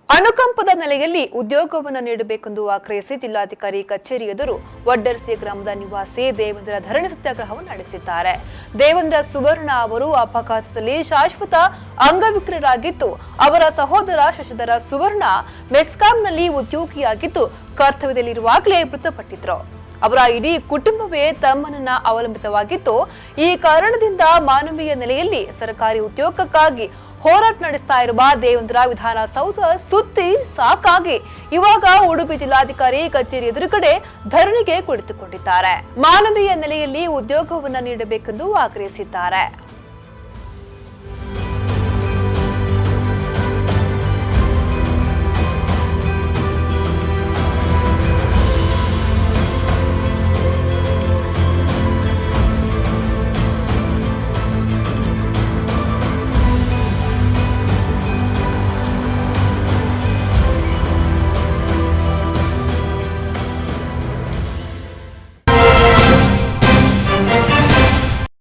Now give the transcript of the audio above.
ಅನುಕಂಪದ ನೆಲೆಯಲ್ಲಿ ಉದ್ಯೋಗವನ್ನು ನೀಡಬೇಕೆಂದು ಆಗ್ರಹಿಸಿ ಜಿಲ್ಲಾಧಿಕಾರಿ ಕಚೇರಿ ಎದುರು ವಡ್ಡರ್ಸಿ ಗ್ರಾಮದ ನಿವಾಸಿ ದೇವೇಂದ್ರ ಧರಣಿ ಸತ್ಯಾಗ್ರಹವನ್ನು ನಡೆಸಿದ್ದಾರೆ. ದೇವೇಂದ್ರ ಸುವರ್ಣ ಅವರು ಅಪಘಾತದಲ್ಲಿ ಶಾಶ್ವತ ಅಂಗವಿಕಲರಾಗಿದ್ದು, ಅವರ ಸಹೋದರ ಶಶಿಧರ ಸುವರ್ಣ ಮೆಸ್ಕಾಂನಲ್ಲಿ ಉದ್ಯೋಗಿಯಾಗಿದ್ದು ಕರ್ತವ್ಯದಲ್ಲಿರುವಾಗಲೇ ಮೃತಪಟ್ಟಿದ್ರು. ಅವರ ಇಡೀ ಕುಟುಂಬವೇ ತಮ್ಮನ್ನ ಅವಲಂಬಿತವಾಗಿತ್ತು. ಈ ಕಾರಣದಿಂದ ಮಾನವೀಯ ನೆಲೆಯಲ್ಲಿ ಸರ್ಕಾರಿ ಉದ್ಯೋಗಕ್ಕಾಗಿ ಹೋರಾಟ ನಡೆಸ್ತಾ ಇರುವ ದೇವೇಂದ್ರ ವಿಧಾನಸೌಧ ಸುತ್ತಿ ಸಾಕಾಗಿ ಇವಾಗ ಉಡುಪಿ ಜಿಲ್ಲಾಧಿಕಾರಿ ಕಚೇರಿ ಎದುರುಗಡೆ ಧರಣಿಗೆ ಕುಳಿತುಕೊಂಡಿದ್ದಾರೆ. ಮಾನವೀಯ ನೆಲೆಯಲ್ಲಿ ಉದ್ಯೋಗವನ್ನ ನೀಡಬೇಕೆಂದು ಆಗ್ರಹಿಸಿದ್ದಾರೆ.